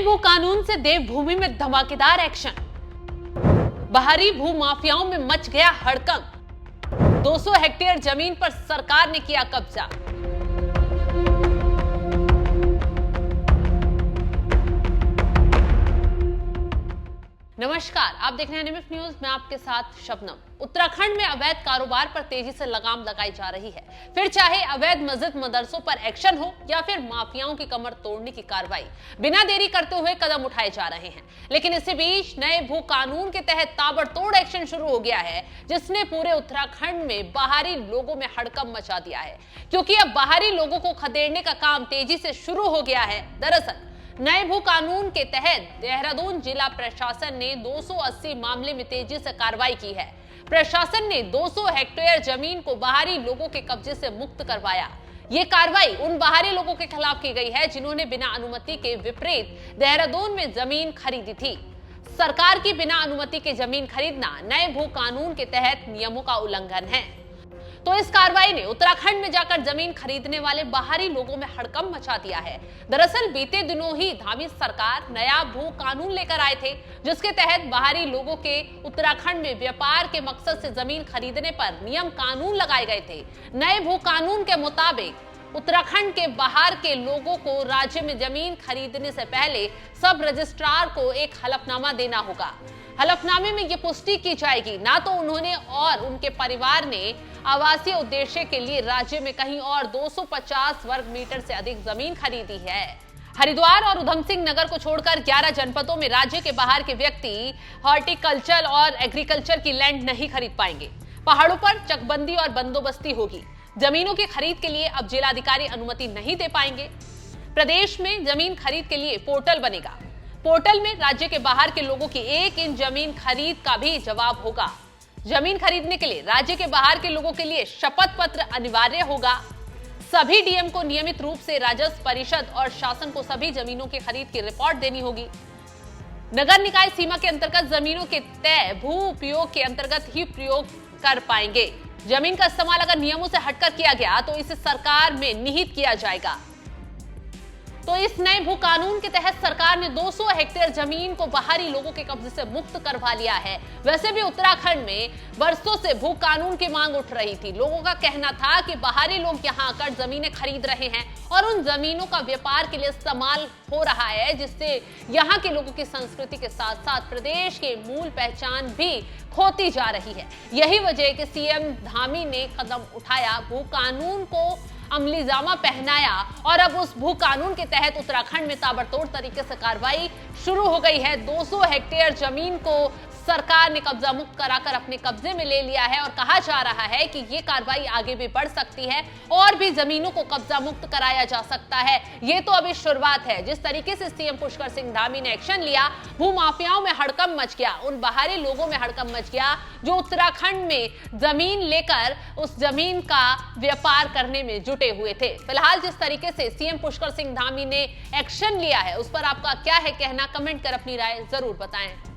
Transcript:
भू कानून से देवभूमि में धमाकेदार एक्शन। बाहरी भू माफियाओं में मच गया हड़कंप। 200 हेक्टेयर जमीन पर सरकार ने किया कब्जा। नमस्कार, आप देख रहे हैं निमिष न्यूज। मैं आपके साथ शबनम। उत्तराखंड में अवैध कारोबार पर तेजी से लगाम लगाई जा रही है। फिर चाहे अवैध मस्जिद मदरसों पर एक्शन हो या फिर माफियाओं की कमर तोड़ने की कार्रवाई, बिना देरी करते हुए कदम उठाए जा रहे हैं। लेकिन इसी बीच नए भू कानून के तहत ताबड़तोड़ एक्शन शुरू हो गया है, जिसने पूरे उत्तराखंड में बाहरी लोगों में हड़कंप मचा दिया है, क्योंकि अब बाहरी लोगों को खदेड़ने का काम तेजी से शुरू हो गया है। दरअसल नए भू कानून के तहत देहरादून जिला प्रशासन ने 280 मामले में तेजी से कार्रवाई की है। प्रशासन ने 200 हेक्टेयर जमीन को बाहरी लोगों के कब्जे से मुक्त करवाया। ये कार्रवाई उन बाहरी लोगों के खिलाफ की गई है जिन्होंने बिना अनुमति के विपरीत देहरादून में जमीन खरीदी थी। सरकार की बिना अनुमति के जमीन खरीदना नए भू कानून के तहत नियमों का उल्लंघन है। तो इस कार्रवाई ने उत्तराखंड में जाकर जमीन खरीदने वाले बाहरी लोगों में हड़कंप मचा दिया है। दरअसल बीते दिनों ही धामी सरकार नया भू कानून लेकर आए थे, जिसके तहत बाहरी लोगों के उत्तराखंड में व्यापार के मकसद से जमीन खरीदने पर नियम कानून लगाए गए थे। नए भू कानून के मुताबिक उत्तराखंड के बाहर के लोगों को राज्य में जमीन खरीदने से पहले सब रजिस्ट्रार को एक हलफनामा देना होगा। हलफनामे में ये पुष्टि की जाएगी ना तो उन्होंने और उनके परिवार ने आवासीय उद्देश्य के लिए राज्य में कहीं और 250 वर्ग मीटर से अधिक जमीन खरीदी है। हरिद्वार और उधम सिंह नगर को छोड़कर 11 जनपदों में राज्य के बाहर के व्यक्ति हॉर्टिकल्चर और एग्रीकल्चर की लैंड नहीं खरीद पाएंगे। पहाड़ों पर चकबंदी और बंदोबस्ती होगी। जमीनों की खरीद के लिए अब जिलाधिकारी अनुमति नहीं दे पाएंगे। प्रदेश में जमीन खरीद के लिए पोर्टल बनेगा। पोर्टल में राज्य के बाहर के लोगों की 1 इंच जमीन खरीद का भी जवाब होगा। जमीन खरीदने के लिए राज्य के बाहर के लोगों के लिए शपथ पत्र अनिवार्य होगा। सभी डीएम को नियमित रूप से राजस्व परिषद और शासन को सभी जमीनों की खरीद की रिपोर्ट देनी होगी। नगर निकाय सीमा के अंतर्गत जमीनों के तय भू उपयोग के अंतर्गत ही प्रयोग कर पाएंगे। जमीन का इस्तेमाल अगर नियमों से हटकर किया गया तो इसे सरकार में निहित किया जाएगा। तो इस नए भू कानून के तहत सरकार ने 200 हेक्टेयर जमीन को बाहरी लोगों के कब्जे से मुक्त करवा लिया है। वैसे भी उत्तराखंड में वर्षों से भू कानून की मांग उठ रही थी। लोगों का कहना था कि बाहरी लोग यहां आकर जमीनें खरीद रहे हैं और उन जमीनों का व्यापार के लिए इस्तेमाल हो रहा है, जिससे यहां के लोगों की संस्कृति के साथ साथ प्रदेश की मूल पहचान भी खोती जा रही है। यही वजह है कि सीएम धामी ने कदम उठाया, भू कानून को अमलीजामा पहनाया और अब उस भू कानून के तहत उत्तराखंड में ताबड़तोड़ तरीके से कार्रवाई शुरू हो गई है। 200 हेक्टेयर जमीन को सरकार ने कब्जा मुक्त कराकर अपने कब्जे में ले लिया है और कहा जा रहा है कि ये कार्रवाई आगे भी बढ़ सकती है और भी जमीनों को कब्जा मुक्त कराया जा सकता है। ये तो अभी शुरुआत है। जिस तरीके से सीएम पुष्कर सिंह धामी ने एक्शन लिया, भू माफियाओं में हड़कंप मच गया, उन बाहरी लोगों में हड़कंप मच गया जो उत्तराखंड में जमीन लेकर उस जमीन का व्यापार करने में जुटे हुए थे। फिलहाल जिस तरीके से सीएम पुष्कर सिंह धामी ने एक्शन लिया है, उस पर आपका क्या है कहना? कमेंट कर अपनी राय जरूर बताएं।